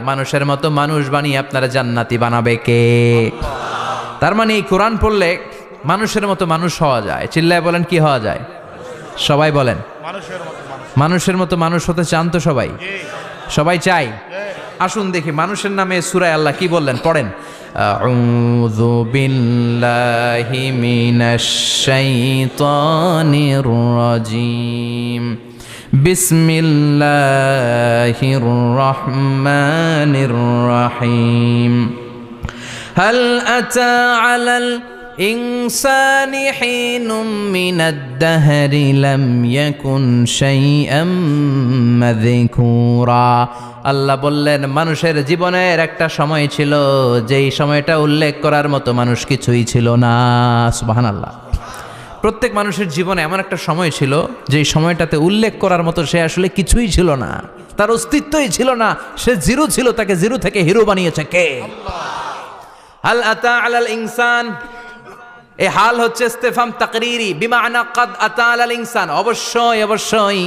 মানুষের মতো মানুষ বানিয়ে আপনারা জান্নাতি বানাবে কে? তার মানে এই কোরআন পড়লে মানুষের মতো মানুষ হওয়া যায়। চিল্লায় বলেন কি হওয়া যায়? সবাই বলেন মানুষের মতো মানুষ হতে চান তো সবাই? সবাই চাই। আসুন দেখি মানুষের নামে সূরায় আল্লাহ কি বললেন, পড়েন। আউযু বিল্লাহি মিনাশ শাইতানির রাজিম। বিসমিল্লাহির রহমানির রহিম। হাল আতা আলাল ইনসানি হিনুম মিনাদ দাহরি লাম ইয়াকুন শাইআম মাযকুরা। আল্লাহ বললেন মানুষের জীবনের একটা সময় ছিল যেই সময়টা উল্লেখ করার মতো মানুষ কিছুই ছিল না। সুবহানাল্লাহ। প্রত্যেক মানুষের জীবনে এমন একটা সময় ছিল যেই সময়টাতে উল্লেখ করার মতো সে আসলে কিছুই ছিল না, তার অস্তিত্বই ছিল না, সে জিরো ছিল, তাকে জিরো থেকে হিরো বানিয়েছে কে? হাল আতা আলাল ইনসান, এই হাল হচ্ছে ইস্তেফাম তাকরিরি বিমানা কাদ আতা আলাল ইনসান। অবশ্যই অবশ্যই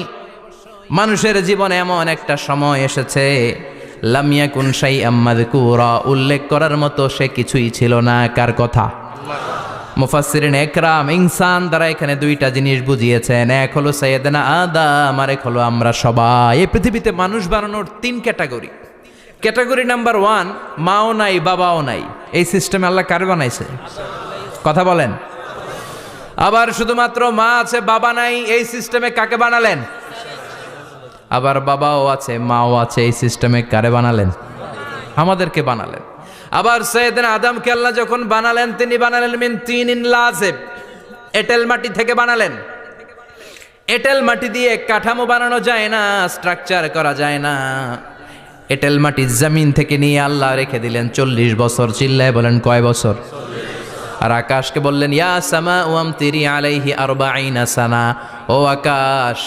মানুষের জীবনে এমন একটা সময় এসেছে লাম ইয়াকুন শাইআম মাযকুরা, উল্লেখ করার মতো সে কিছুই ছিল না। কার কথা? মুফাসসিরিন একরাম ইনসান দ্বারা এখানে দুইটা জিনিস বুঝিয়েছেন, এক হলো সাইয়েদনা আদম আর এক হলো আমরা সবাই। এই পৃথিবীতে মানুষ বানানোর তিন ক্যাটাগরি। ক্যাটাগরি নাম্বার 1, মাও নাই বাবাও নাই। এই সিস্টেমে আল্লাহ কার বানাইছে? কথা বলেন। আবার শুধুমাত্র মা আছে বাবা নাই, এই সিস্টেমে কাকে বানালেন? আবার বাবাও আছে মাও আছে, এই সিস্টেমে কারে বানালেন? আমাদেরকে বানালেন। আবার সাইয়েদনা আদমকে আল্লাহ যখন বানালেন তিনি বানালেন মিন তিনিন লাযিব, এঁটেল মাটি থেকে বানালেন। এঁটেল মাটি দিয়ে কাঠামো বানানো যায় না, স্ট্রাকচার করা যায় না। এঁটেল মাটি জমিন থেকে নিয়ে আল্লাহ রেখে দিলেন 40 বছর। চিল্লায় বলেন কয় বছর? আর আকাশকে বললেন ইয়া সামা ওয়ামতিরি আলাইহি 40 সানা, ও আকাশ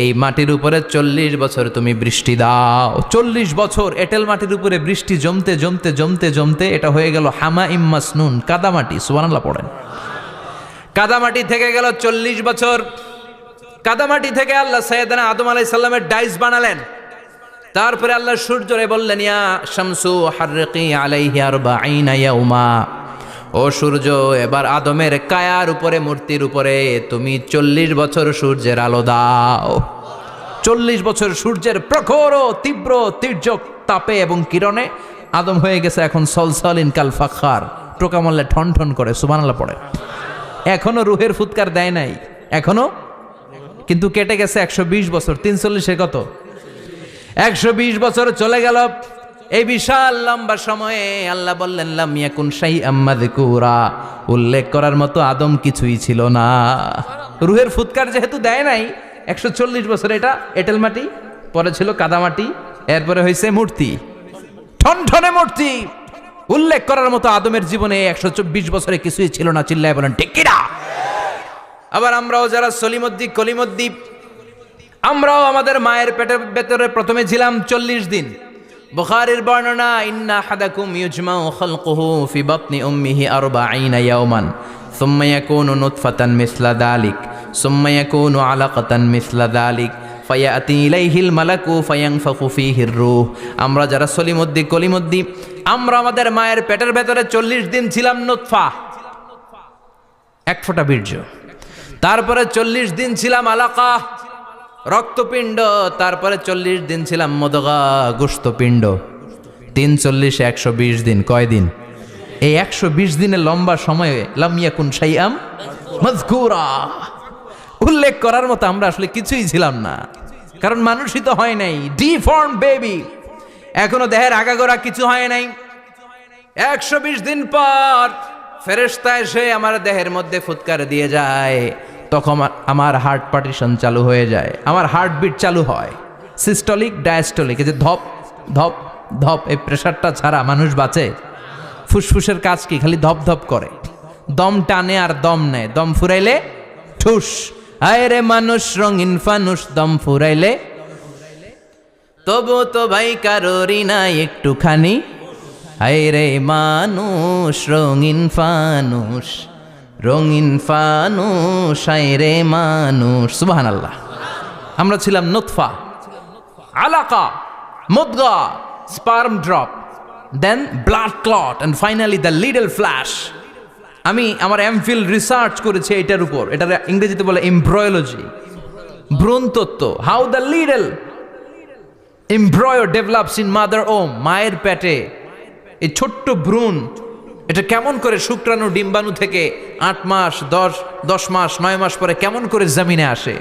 এই মাটির উপরে 40 বছর তুমি বৃষ্টি দাও। 40 বছর এঁটেল মাটির উপরে বৃষ্টি জমতে জমতে জমতে জমতে এটা হয়ে গেল হামাইম মাসনুন, কাদামাটি। সুবহানাল্লাহ পড়েন। কাদামাটি থেকে গেল 40 বছর। কাদামাটি থেকে আল্লাহ সাইয়েদনা আদম আলাইহিস সালামের ডাইস বানালেন। তারপরে আল্লাহ সূর্যরে বললেন ইয়া শামসু হাররিকি আলাইহি 40 ইয়াউমা, ও সূর্য এবার আদমের কায়ার উপরে মূর্তির উপরে তুমি 40 বছর সূর্যের আলো দাও। 40 বছর সূর্যের প্রখর ও তীব্র তির্যক তাপে এবং কিরণে আদম হয়ে গেছে এখন সলসলিন কাল ফাখার, টোকা মারলে ঠন ঠন করে। সুবহানাল্লাহ পড়ে। এখনো রুহের ফুৎকার দেয় নাই এখনো, কিন্তু কেটে গেছে 120 বছর। 340 কত? 120 বছর চলে গেল। এই বিশাল লম্বা সময়ে আল্লাহ বললেন লাম ইয়াকুন শাইআম মাযকুরা, উল্লেখ করার মতো আদম কিছুই ছিল না। রুহের ফুৎকার যেহেতু দেয় নাই 140 বছর, এটা এঁটেল মাটি, পরে ছিল কাদামাটি, এরপরে হয়েছে মূর্তি, ঠনঠনে মূর্তি। উল্লেখ করার মতো আদমের জীবনে 124 বছরে কিছুই ছিল না। চিল্লায় বলেন ঠিক কিনা? আবার আমরাও যারা সলিমদ্দি কলিমদ্দি, আমরাও আমাদের মায়ের পেটের ভেতরে প্রথমে ছিলাম 40 দিন। বুখারীর বর্ণনা ইন্না হাদাকুম ইউজমাউ খালকুহু ফি বাতনি উম্মিহি 40 ইয়াওমান সুম্মা ইয়াকুনু নুতফাতান মিসলা যালিক সুম্মা ইয়াকুনু আলাকাতান মিসলা যালিক ফায়াতি ইলাইহিল মালাকু ফায়ানফাখু ফীহির রূহ। আমরা যারা সলিমদ্দি কলিমদ্দি, আমরা আমাদের মায়ের পেটের ভেতরে 40 দিন ছিলাম নুতফা, এক ফোঁটা বীর্য। তারপরে 40 দিন ছিলাম আলাকা, রক্তপিণ্ড। তারপরে 40 দিন ছিলাম মুদগা, গোশতপিণ্ড। 340 120 দিন। কয় দিন? এই 120 দিনের লম্বা সময়ে লাম ইয়াকুন শাইআম মাযকুরা, উল্লেখ করার মতো আমরা আসলে কিছুই ছিলাম না, কারণ মানুষই তো হয় নাই। ডিফর্ম বেবি, এখনো দেহের আগাগোড়া কিছু হয় নাই। 120 দিন পর ফেরেশতা এসে আমার দেহের মধ্যে ফুৎকার দিয়ে যায়, তখন আমার হার্ট পার্টিশন চালু হয়ে যায়, আমার হার্টবিট চালু হয়, সিস্টোলিক ডায়াস্টোলিক। এই যে ধপ ধপ ধপ, এই প্রেশারটা ছাড়া মানুষ বাঁচে? ফুসফুসের কাজ কি? খালি ধপ ধপ করে, দম টানে আর দম নেয়, দম ফুরাইলে ঠুস। আয় রে মানুষ রঙিন ফানুস, দম ফুরাইলে তবু তো ভাই কারোরই নাই একটুখানি। আয় রে মানুষ রঙিন ফানুস, রঙিন ফানুস, আয় রে মানুষ। সুবহানাল্লাহ। আমরা ছিলাম নুতফা, আলাকা, মুদগা, sperm drop, then blood clot, and finally the little flesh. আমি আমার এমফিল রিসার্চ করেছি এটার উপর, এটার ইংরেজিতে বলে এমব্রয়োলজি, ভ্রূণ তত্ত্ব। How the little এমব্রয়ো develops in mother ওম, মায়ের পেটে এই ছোট্ট ভ্রূণ এটা কেমন করে শুক্রাণু ডিম্বাণু থেকে 8 মাস 10 মাস 9 মাস পরে কেমন করে জমিনে আসে।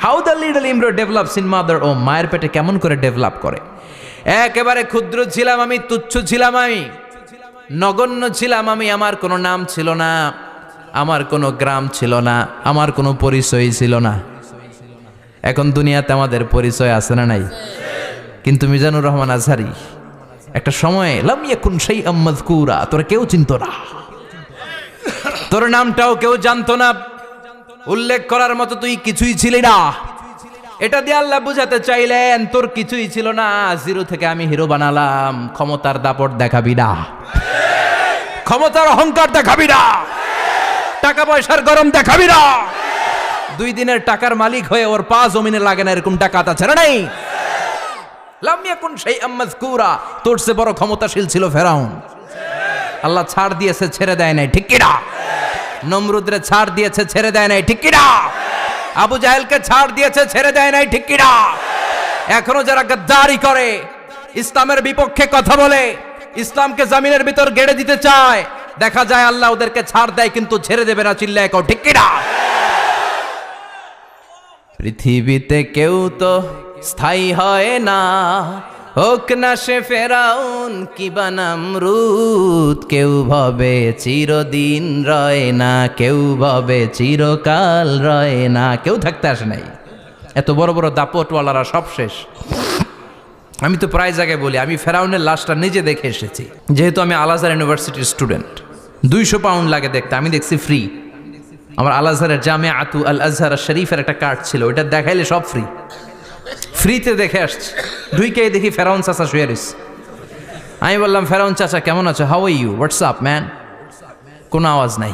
How the little এমব্রয়ো develops in mother ওম, মায়ের পেটে কেমন করে ডেভেলপ করে। একেবারে ক্ষুদ্র ছিলাম আমি, তুচ্ছ ছিলাম আমি, নগণ্য ছিলাম আমি, আমার কোনো নাম ছিল না, আমার কোনো গ্রাম ছিল না, আমার কোনো পরিচয় ছিল না। এখন দুনিয়াতে আমাদের পরিচয় আছে না নাই? কিন্তু মিজানুর রহমান আজহারি একটা সময়ে লাম ইয়াকুন শাইআম মাযকুরা, তোরা কেউ চিনতো না, তোর নামটাও কেউ জানতো না, উল্লেখ করার মতো তুই কিছুই ছিলি না। এটা দিয়ে আল্লাহ বুঝাতে চাইলেন তোর কিছুই ছিল না, জিরো থেকে আমি হিরো বানালাম। ক্ষমতার দাপট দেখাবি না, ক্ষমতার অহংকার দেখাবি না, টাকা পয়সার গরম দেখাবি না। 2 দিনের টাকার মালিক হয়ে ওর পা জমিনে লাগে না, এরকম টাকা আছে না নাই? লাম ইয়াকুন শাইআম মাযকুরা, তোর চেয়ে বড় ক্ষমতাশীল ছিল ফেরাউন। আল্লাহ ছাড় দিয়েছে, ছেড়ে দেয় নাই, ঠিক কি না? নমরুদরে ছাড় দিয়েছে, ছেড়ে দেয় নাই, ঠিক কি না? আবু জাহেলকে ছাড় দিয়েছে, ছেড়ে দেয় নাই, ঠিক কি না? এখনো যারা গাদ্দারি করে, ইসলামের বিপক্ষে কথা বলে, ইসলামকে জমিনের ভিতর গেড়ে দিতে চায়, দেখা যায় আল্লাহ ওদেরকে ছাড় দেয় কিন্তু ছেড়ে দেবে না। চিল্লায় কও ঠিক কি না? পৃথিবীতে কেউ তো স্থায়ী হয় না, হোক না সে ফেরাউন কিবা নমরুদ, কেউ ভাবে চিরদিন রয় না, কেউ ভাবে চিরকাল রয় না। কেউ থাকতে আসে নাই, এত বড় বড় দাপটওয়ালারা সব শেষ। আমি তো প্রায় জায়গায় বলি আমি ফেরাউনের লাশটা নিজে দেখে এসেছি, যেহেতু আমি আল আজহার ইউনিভার্সিটির স্টুডেন্ট। 200 পাউন্ড লাগে দেখতে, আমি দেখছি ফ্রি। আমার আল আজহারের জামিআতু আল আজহার শরীফের একটা কার্ড ছিল, ওইটা দেখাইলে সব ফ্রি, ফ্রিতে দেখে আসছি। ঢুইকে দেখি ফেরাউন চাচা শুয়ে রয়েছে। আমি বললাম ফেরাউন চাচা কেমন আছো, how are you, WhatsApp man? কোনো আওয়াজ নাই।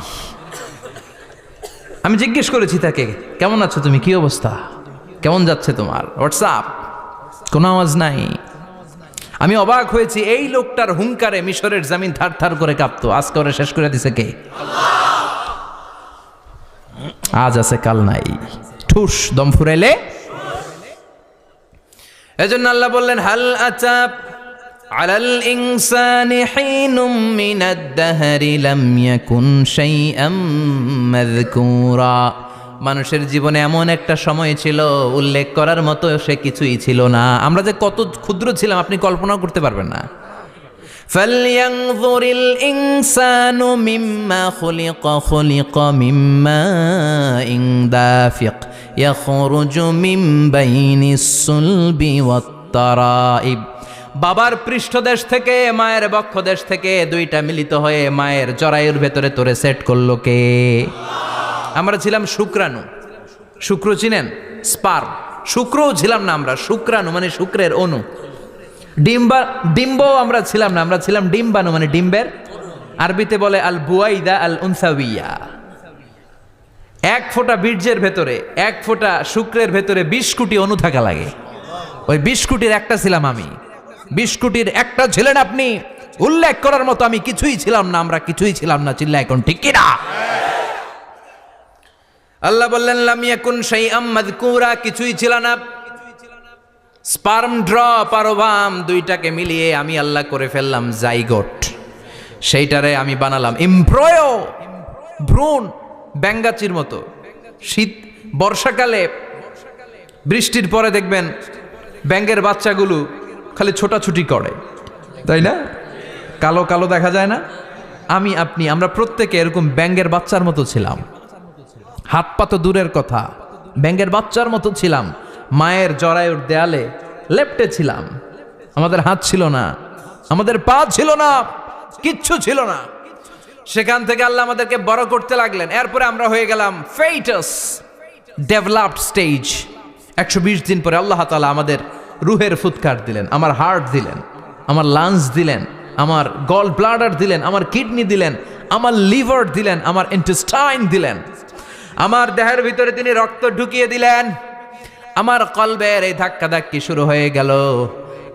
আমি জিজ্ঞেস করেছি তাকে কেমন আছো তুমি, কি অবস্থা, কেমন যাচ্ছে তোমার, হোয়াটসঅ্যাপ? কোনো আওয়াজ নাই। আমি অবাক হয়েছি, এই লোকটার হুঙ্কারে মিশরের জমিন থার থার করে কাঁপতো, আজকে ওরা শেষ করে দিছে কে? আজ আছে কাল নাই, ঠুস দম ফুরাইলে। এজন্য আল্লাহ বললেন হাল আতাব আলাল ইনসানি হিনুম মিনাদ দাহরি লাম ইয়াকুন শাইআম মাযকুরা। মানুষের জীবনে এমন একটা সময় ছিল উল্লেখ করার মতো সে কিছুই ছিল না। আমরা যে কত ক্ষুদ্র ছিলাম আপনি কল্পনাও করতে পারবেন না। ফালইয়ানযুরিল ইনসানু মিম্মা খুলিকা মিম্মা ইন দাফিক ইয়াখরুজু মিন বাইনিস সুলবি ওয়াত তারাইব। বাবার পৃষ্ঠদেশ থেকে, মায়ের বক্ষদেশ থেকে দুইটা মিলিত হয়ে মায়ের জরায়ুর ভেতরে তোরে সেট করলো কে? আমরা ছিলাম শুক্রাণু। শুক্র চিনেন? স্পার্ম। শুক্রও ছিলাম না আমরা, শুক্রাণু মানে শুক্রের অণু। ডিম্বও আমরা ছিলাম না, আমরা ছিলাম ডিম্বাণু মানে ডিম্বের, আরবিতে বলে আল বুয়াইদা আল উনসাউইয়া। 1 ফোঁটা বীর্যের ভেতরে, 1 ফোঁটা শুক্রের ভেতরে 20 কোটি অণু থাকা লাগে। ওই 20 কোটির একটা ছিলাম আমি। 20 কোটির একটা ছিলেন আপনি। উল্লেখ করার মতো আমি কিছুই ছিলাম না, আমরা কিছুই ছিলাম না। চিল্লা এখন ঠিক কিনা? আল্লাহ বললেন লাম ইয়াকুন শাইআম মাযকুরা, কিছুই ছিল না। স্পার্ম ড্রপ আর ওভাম দুইটাকে মিলিয়ে আমি আল্লাহ করে ফেললাম জাইগোট। সেইটারে আমি বানালাম এমব্রয়ো, ভ্রূণ, ব্যাঙ্গাচির মতো। শীত বর্ষাকালে বৃষ্টির পরে দেখবেন ব্যাঙের বাচ্চাগুলো খালি ছোটাছুটি করে, তাই না? কালো কালো দেখা যায় না? আমি আপনি আমরা প্রত্যেকে এরকম ব্যাঙের বাচ্চার মতো ছিলাম। হাত পা তো দূরের কথা, ব্যাঙের বাচ্চার মতো ছিলাম। মায়ের জরায়ুর দেয়ালে লেপ্টে ছিলাম। আমাদের হাত ছিল না, আমাদের পা ছিল না, কিচ্ছু ছিল না। সেখান থেকে আল্লাহ আমাদেরকে বড় করতে লাগলেন। এরপরে আমরা হয়ে গেলাম ফেটাস, ডেভেলপড স্টেজ। 120 দিন পরে আল্লাহ তাআলা আমাদের রুহের ফুৎকার দিলেন, আমার হার্ট দিলেন, আমার লাংস দিলেন, আমার গল ব্লাডার দিলেন, আমার কিডনি দিলেন, আমার লিভার দিলেন, আমার ইন্টেস্টাইন দিলেন। আমার দেহের ভিতরে তিনি রক্ত ঢুকিয়ে দিলেন। আমার কলবের এই ধাক্কা ধাক্কি শুরু হয়ে গেল।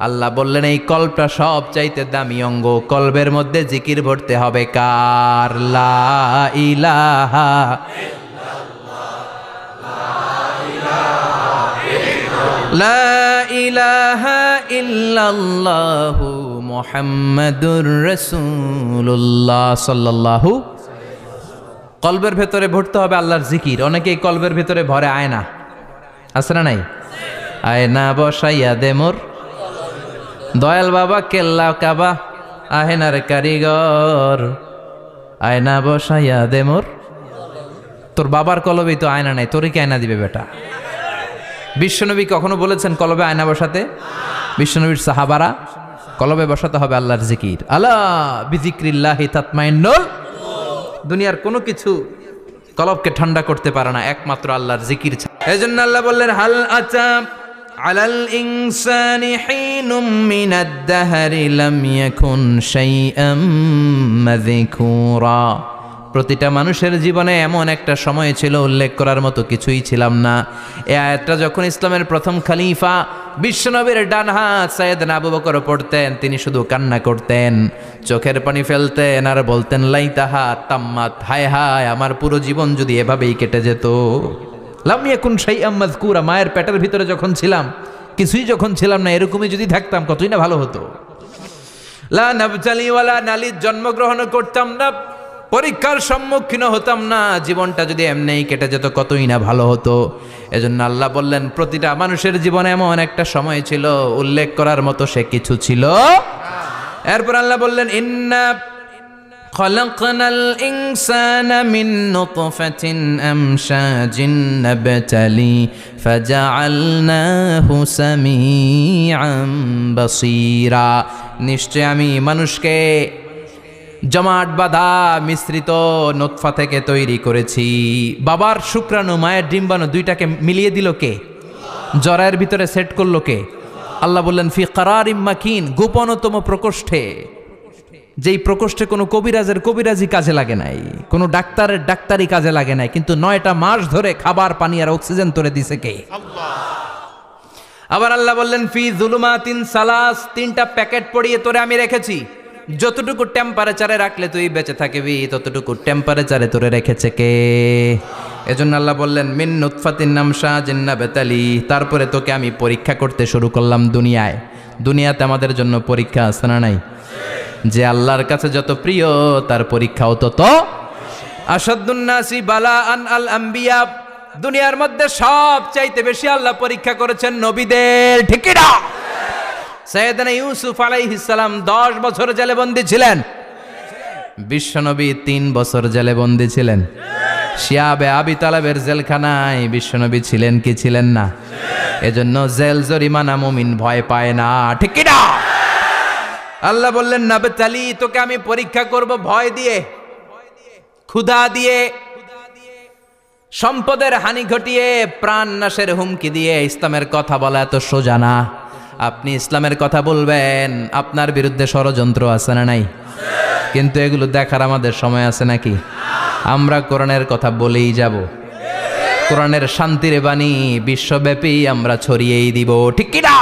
আল্লাহ বললেন এই কলবটা সব চাইতে দামি অঙ্গ, কলবের মধ্যে জিকির ভরতে হবে কার? লা ইলাহা লা ইলাহা ইল্লাল্লাহু মুহাম্মাদুর রাসূলুল্লাহ সাল্লাল্লাহু। কলবের ভেতরে ভরতে হবে আল্লাহর জিকির। অনেকেই কলবের ভেতরে ভরে আয়না, আছে না নাই? আয়না বসাইয়া দে মোর দয়াল বাবা কেল্লা কাবা, আহেনার কারিগর আয়না বসাইয়া দে মোর। তোর বাবার কলবেই তো আয়না নাই, তোরে কি আয়না দিবে বেটা? বিশ্বনবী কখনো বলেছেন কলবে আয়না বসাতে? বিশ্বনবীর সাহাবারা কলবে বসাতে হবে আল্লাহর জিকির। আলা বিযিক্রিল্লাহি তাতমাইন্নুল। দুনিয়ার কোনো কিছু কলবকে ঠান্ডা করতে পারে না, একমাত্র আল্লাহর জিকির ছাড়া। এজন্য আল্লাহ বললেন হাল আতা আলাল ইনসানি হিনুম মিনাদ দাহরি লাম ইয়াকুন শাইআম মাযকুরা। প্রতিটা মানুষের জীবনে এমন একটা সময় ছিল উল্লেখ করার মতো কিছুই ছিলাম না। এই আয়াতটা যখন ইসলামের প্রথম খলিফা বিশ্বনবীর ডান হাত সাইয়েদনা আবু বকর পড়তেন, তিনি শুধু কান্না করতেন, চোখের পানি ফেলতেন আর বলতেন লাইতাহা তাম্মাত, হায় হায় আমার পুরো জীবন যদি এভাবেই কেটে যেত। লাম ইয়াকুন শাইআম মাযকুরা, মায়ের পেটের ভিতরে যখন ছিলাম, কিছুই যখন ছিলাম না, এরকমই যদি থাকতাম কতই না ভালো হতো। লা নাবতালি ওয়ালা নালিদ, জন্মগ্রহণ করতাম না, পরীক্ষার সম্মুখীন হতাম না, জীবনটা যদি এমনিই কেটে যেত কতই না ভালো হতো। এজন্য আল্লাহ বললেন প্রতিটা মানুষের জীবনে এমন একটা সময় ছিল উল্লেখ করার মতো সে কিছু ছিল। এরপর আল্লাহ বললেন ইন্না খলাকনাল ইনসানা মিন নুতফাতিন আমশাজিন নাবতালি ফাজআলনাহু সামিআন বাসীরা। নিশ্চয় আমি মানুষকে জমাট বাঁধা মিশ্রিত নুতফা থেকে তৈরি করেছি। বাবার শুক্রাণু মায়ের ডিম্বাণু দুইটাকে মিলিয়ে দিল কে? জরায়ের ভিতরে সেট করলো কে? আল্লাহ বললেন ফি কারারিম মাকিন, গোপনতম প্রকোষ্ঠে, যেই প্রকোষ্ঠে কোনো কবিরাজের কবিরাজি কাজে লাগে নাই, কোনো ডাক্তারের ডাক্তারি কাজে লাগে নাই, কিন্তু 9টা মাস ধরে খাবার পানি আর অক্সিজেন তোরে দিছে কে? আবার আল্লাহ বললেন ফি যুলুমাতিন সালাস, 3টা প্যাকেট পড়িয়ে তোরে আমি রেখেছি, যতটুকু টেম্পারেচারে রাখলে তুই বেঁচে থাকবি ততটুকু টেম্পারেচারে তোরে রেখেছে কে? এজন্য আল্লাহ বললেন মিন নুতফাতিন আমশাজিন নাবতালি, তারপরে তোকে আমি পরীক্ষা করতে শুরু করলাম দুনিয়ায়। দুনিয়াতে আমাদের জন্য পরীক্ষা আছে না নাই? যে আল্লাহর কাছে যত প্রিয় তার পরীক্ষাও তত। আসাদুন নাসি বালাআন আল আম্বিয়া, দুনিয়ার মধ্যে সব চাইতে বেশি আল্লাহ পরীক্ষা করেছেন নবীদের, ঠিক না? সাইয়েদনা ইউসুফ আলাইহিস সালাম 10 বছর জেলে বন্দী ছিলেন, বিশ্বনবী 3 বছর জেলে বন্দী ছিলেন। শিয়াবে আবি তালেবের জেলখানায় বিশ্বনবী ছিলেন কি ছিলেন না? এজন্য জেল জরিমানা মুমিন ভয় পায় না, ঠিক না? আল্লাহ বললেন নাবতালি, তোকে আমি পরীক্ষা করব ভয় দিয়ে, ক্ষুধা দিয়ে, সম্পদের হানি ঘটিয়ে, প্রাণ নাশের হুমকি দিয়ে। ইসলামের কথা বলা এত সোজা না। আপনি ইসলামের কথা বলবেন, আপনার বিরুদ্ধে ষড়যন্ত্র আছে না নাই? কিন্তু এগুলো দেখার আমাদের সময় আছে নাকি? আমরা কোরআনের কথা বলেই যাব, কোরআনের শান্তির বাণী বিশ্বব্যাপী আমরা ছড়িয়েই দিব, ঠিক কি না?